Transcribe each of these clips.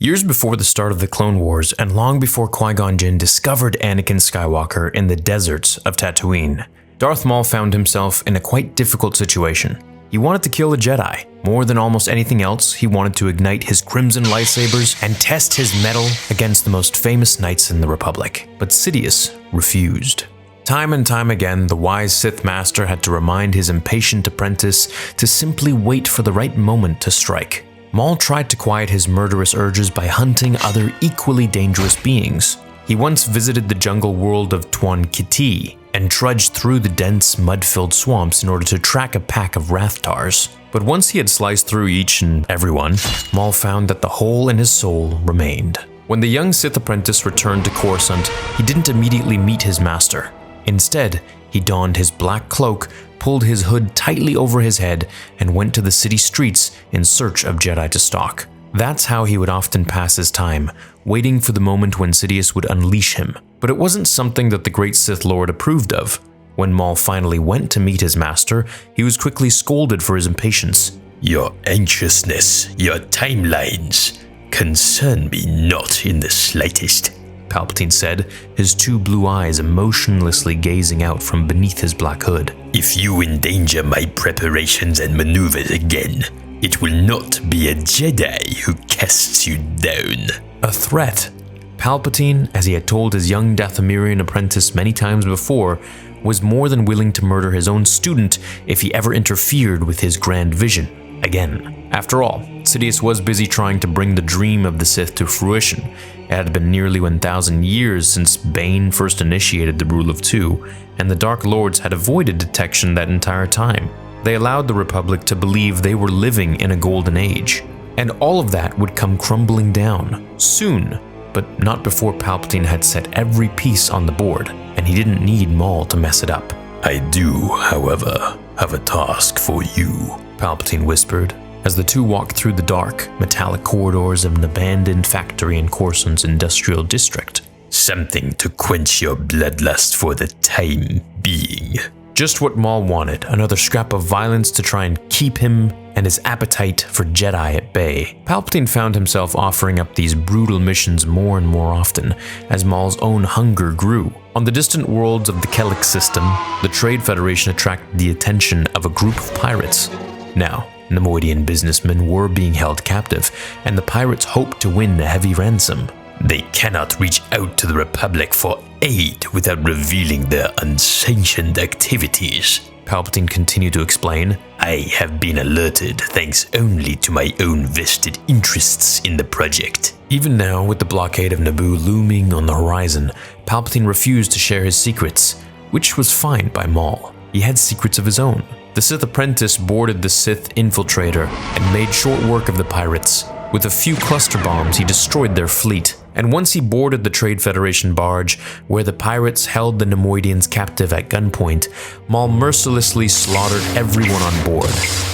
Years before the start of the Clone Wars, and long before Qui-Gon Jinn discovered Anakin Skywalker in the deserts of Tatooine, Darth Maul found himself in a quite difficult situation. He wanted to kill a Jedi. More than almost anything else, he wanted to ignite his crimson lightsabers and test his mettle against the most famous knights in the Republic. But Sidious refused. Time and time again, the wise Sith Master had to remind his impatient apprentice to simply wait for the right moment to strike. Maul tried to quiet his murderous urges by hunting other equally dangerous beings. He once visited the jungle world of Tuan Kiti and trudged through the dense, mud-filled swamps in order to track a pack of Rathtars. But once he had sliced through each and everyone, Maul found that the hole in his soul remained. When the young Sith apprentice returned to Coruscant, he didn't immediately meet his master. Instead, he donned his black cloak, pulled his hood tightly over his head, and went to the city streets in search of Jedi to stalk. That's how he would often pass his time, waiting for the moment when Sidious would unleash him. But it wasn't something that the great Sith Lord approved of. When Maul finally went to meet his master, he was quickly scolded for his impatience. "Your anxiousness, your timelines, concern me not in the slightest," Palpatine said, his two blue eyes emotionlessly gazing out from beneath his black hood. "If you endanger my preparations and maneuvers again, it will not be a Jedi who casts you down." A threat. Palpatine, as he had told his young Dathomirian apprentice many times before, was more than willing to murder his own student if he ever interfered with his grand vision again. After all, Sidious was busy trying to bring the dream of the Sith to fruition. It had been nearly 1,000 years since Bane first initiated the Rule of Two, and the Dark Lords had avoided detection that entire time. They allowed the Republic to believe they were living in a golden age. And all of that would come crumbling down, soon, but not before Palpatine had set every piece on the board, and he didn't need Maul to mess it up. "I do, however, have a task for you," Palpatine whispered, as the two walked through the dark, metallic corridors of an abandoned factory in Coruscant's industrial district. "Something to quench your bloodlust for the time being." Just what Maul wanted, another scrap of violence to try and keep him and his appetite for Jedi at bay. Palpatine found himself offering up these brutal missions more and more often, as Maul's own hunger grew. On the distant worlds of the Kellic system, the Trade Federation attracted the attention of a group of pirates. Now, Nemoidian businessmen were being held captive, and the pirates hoped to win a heavy ransom. "They cannot reach out to the Republic for aid without revealing their unsanctioned activities," Palpatine continued to explain. "I have been alerted thanks only to my own vested interests in the project." Even now, with the blockade of Naboo looming on the horizon, Palpatine refused to share his secrets, which was fine by Maul. He had secrets of his own. The Sith apprentice boarded the Sith infiltrator and made short work of the pirates. With a few cluster bombs, he destroyed their fleet. And once he boarded the Trade Federation barge, where the pirates held the Nemoidians captive at gunpoint, Maul mercilessly slaughtered everyone on board,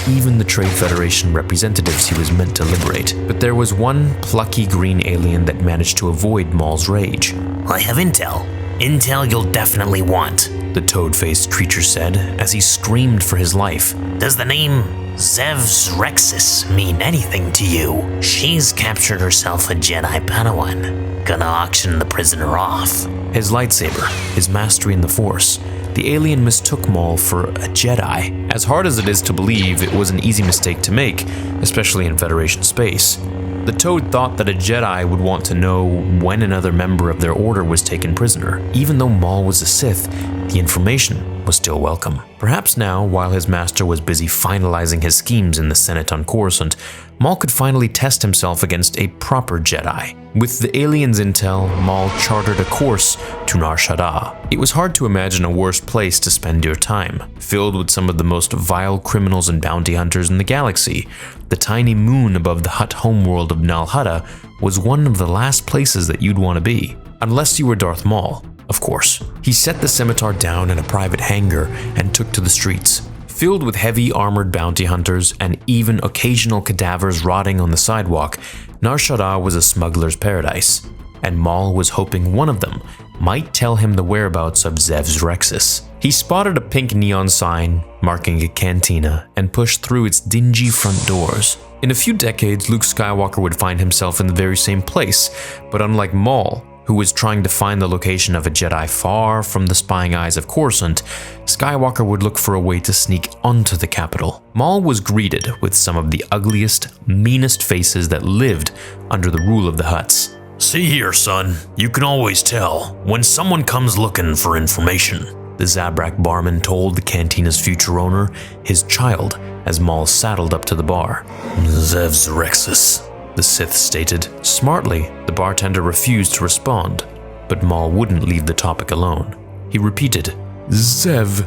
even the Trade Federation representatives he was meant to liberate. But there was one plucky green alien that managed to avoid Maul's rage. "I have intel. Intel you'll definitely want," the toad-faced creature said as he screamed for his life. "Does the name Zev's Rexus mean anything to you? She's captured herself a Jedi Padawan. Gonna auction the prisoner off." His lightsaber, his mastery in the Force. The alien mistook Maul for a Jedi. As hard as it is to believe, it was an easy mistake to make, especially in Federation space. The Toad thought that a Jedi would want to know when another member of their order was taken prisoner. Even though Maul was a Sith, the information was still welcome. Perhaps now, while his master was busy finalizing his schemes in the Senate on Coruscant, Maul could finally test himself against a proper Jedi. With the aliens' intel, Maul chartered a course to Nar Shaddaa. It was hard to imagine a worse place to spend your time, filled with some of the most vile criminals and bounty hunters in the galaxy. The tiny moon above the Hutt homeworld of Nal Hutta was one of the last places that you'd want to be. Unless you were Darth Maul, of course. He set the scimitar down in a private hangar and took to the streets. Filled with heavy armored bounty hunters and even occasional cadavers rotting on the sidewalk, Nar Shaddaa was a smuggler's paradise. and Maul was hoping one of them might tell him the whereabouts of Zev's Rexus. He spotted a pink neon sign marking a cantina and pushed through its dingy front doors. In a few decades, Luke Skywalker would find himself in the very same place, but unlike Maul, who was trying to find the location of a Jedi far from the spying eyes of Coruscant, Skywalker would look for a way to sneak onto the capital. Maul was greeted with some of the ugliest, meanest faces that lived under the rule of the Hutts. See here, son. You can always tell when someone comes looking for information. The Zabrak barman told the cantina's future owner, his child, as Maul saddled up to the bar. Zev's Rexus, the Sith stated. Smartly, the bartender refused to respond, but Maul wouldn't leave the topic alone. He repeated, Zev's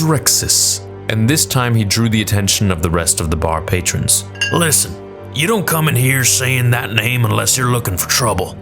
Rexus, and this time he drew the attention of the rest of the bar patrons. Listen, you don't come in here saying that name unless you're looking for trouble,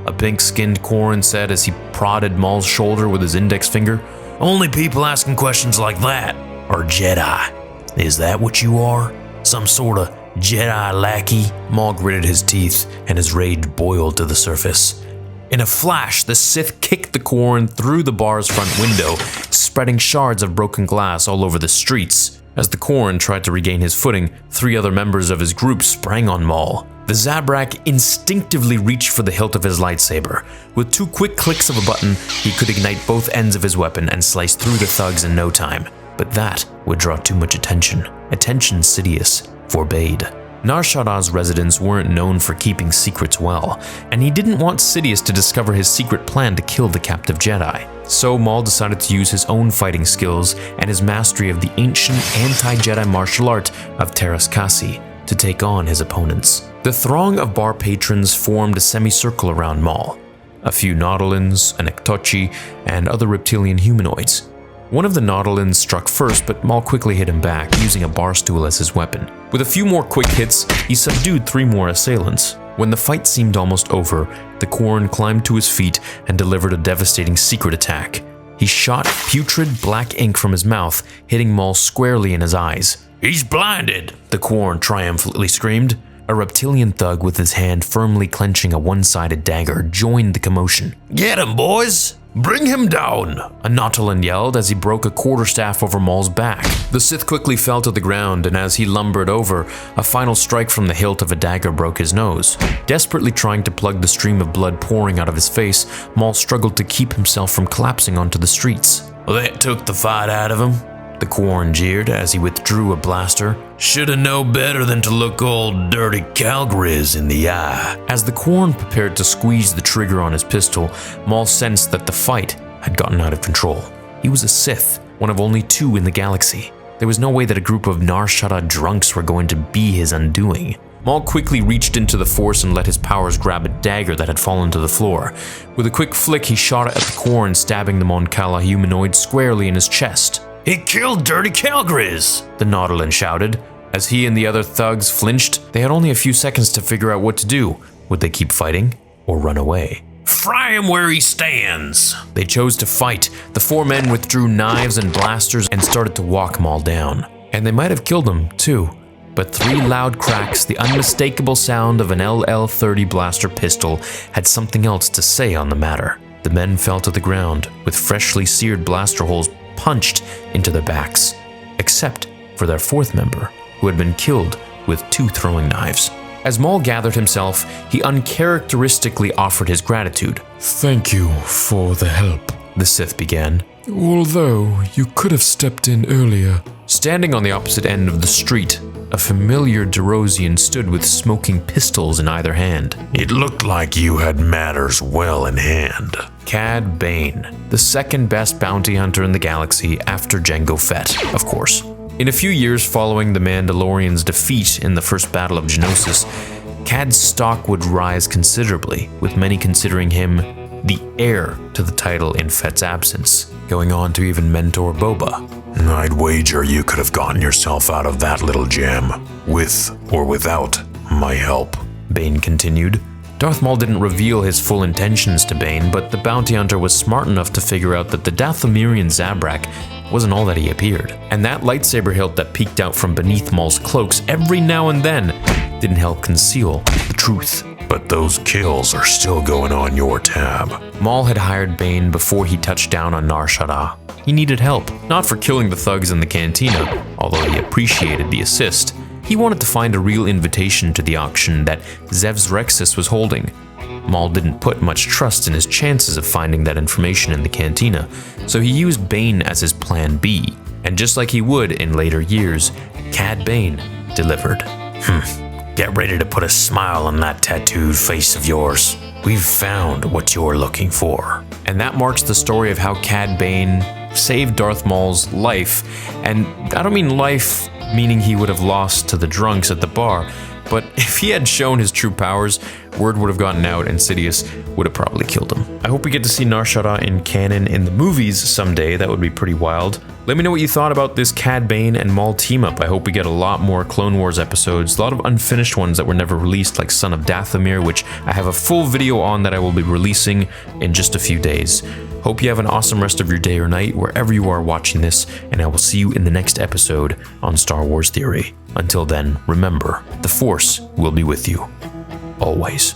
a pink-skinned Corran said as he prodded Maul's shoulder with his index finger. Only people asking questions like that are Jedi. Is that what you are? Some sort of Jedi lackey? Maul gritted his teeth and his rage boiled to the surface. In a flash, the Sith kicked the Corran through the bar's front window, spreading shards of broken glass all over the streets. As the Corran tried to regain his footing, 3 other members of his group sprang on Maul. The Zabrak instinctively reached for the hilt of his lightsaber. With 2 quick clicks of a button, he could ignite both ends of his weapon and slice through the thugs in no time. But that would draw too much attention. Attention Sidious forbade. Nar Shaddaa's residents weren't known for keeping secrets well, and he didn't want Sidious to discover his secret plan to kill the captive Jedi. So Maul decided to use his own fighting skills and his mastery of the ancient anti-Jedi martial art of Teras Kasi to take on his opponents. The throng of bar patrons formed a semicircle around Maul. A few Nautolans, an Ektochi, and other reptilian humanoids. One of the Nautolans struck first, but Maul quickly hit him back, using a bar stool as his weapon. With a few more quick hits, he subdued 3 more assailants. When the fight seemed almost over, the Corran climbed to his feet and delivered a devastating secret attack. He shot putrid black ink from his mouth, hitting Maul squarely in his eyes. He's blinded, the Corran triumphantly screamed. A reptilian thug with his hand firmly clenching a one-sided dagger joined the commotion. Get him, boys! Bring him down! A Nautolan yelled as he broke a quarterstaff over Maul's back. The Sith quickly fell to the ground, and as he lumbered over, a final strike from the hilt of a dagger broke his nose. Desperately trying to plug the stream of blood pouring out of his face, Maul struggled to keep himself from collapsing onto the streets. That took the fight out of him, the Corran jeered as he withdrew a blaster. Shoulda known better than to look old dirty Calgriz in the eye. As the Corran prepared to squeeze the trigger on his pistol, Maul sensed that the fight had gotten out of control. He was a Sith, one of only 2 in the galaxy. There was no way that a group of Nar Shaddaa drunks were going to be his undoing. Maul quickly reached into the Force and let his powers grab a dagger that had fallen to the floor. With a quick flick, he shot it at the Corran, stabbing the Mon Cala humanoid squarely in his chest. He killed Dirty Calgriz, the Nautolan shouted. As he and the other thugs flinched, they had only a few seconds to figure out what to do. Would they keep fighting or run away? Fry him where he stands. They chose to fight. The 4 men withdrew knives and blasters and started to walk Maul down. And they might have killed him, too. But 3 loud cracks, the unmistakable sound of an LL-30 blaster pistol, had something else to say on the matter. The men fell to the ground, with freshly seared blaster holes punched into their backs, except for their 4th member, who had been killed with 2 throwing knives. As Maul gathered himself, he uncharacteristically offered his gratitude. Thank you for the help, the Sith began. Although you could have stepped in earlier. Standing on the opposite end of the street, a familiar Derosian stood with smoking pistols in either hand. It looked like you had matters well in hand. Cad Bane, the 2nd best bounty hunter in the galaxy after Jango Fett, of course. In a few years following the Mandalorians' defeat in the first Battle of Geonosis, Cad's stock would rise considerably, with many considering him the heir to the title in Fett's absence, going on to even mentor Boba. I'd wager you could have gotten yourself out of that little jam, with or without my help, Bane continued. Darth Maul didn't reveal his full intentions to Bane, but the bounty hunter was smart enough to figure out that the Dathomirian Zabrak wasn't all that he appeared. And that lightsaber hilt that peeked out from beneath Maul's cloaks every now and then didn't help conceal the truth. but those kills are still going on your tab. Maul had hired Bane before he touched down on Nar Shaddaa. He needed help, not for killing the thugs in the cantina, although he appreciated the assist. He wanted to find a real invitation to the auction that Zev's Rexus was holding. Maul didn't put much trust in his chances of finding that information in the cantina, so he used Bane as his plan B. And just like he would in later years, Cad Bane delivered. Get ready to put a smile on that tattooed face of yours. We've found what you're looking for. And that marks the story of how Cad Bane saved Darth Maul's life. And I don't mean life meaning he would have lost to the drunks at the bar, but if he had shown his true powers, word would have gotten out and Sidious would have probably killed him. I hope we get to see Nar Shaddaa in canon in the movies someday. That would be pretty wild. Let me know what you thought about this Cad Bane and Maul team up. I hope we get a lot more Clone Wars episodes, a lot of unfinished ones that were never released, like Son of Dathomir, which I have a full video on that I will be releasing in just a few days. Hope you have an awesome rest of your day or night wherever you are watching this, and I will see you in the next episode on Star Wars Theory. Until then, remember, the Force will be with you. Always.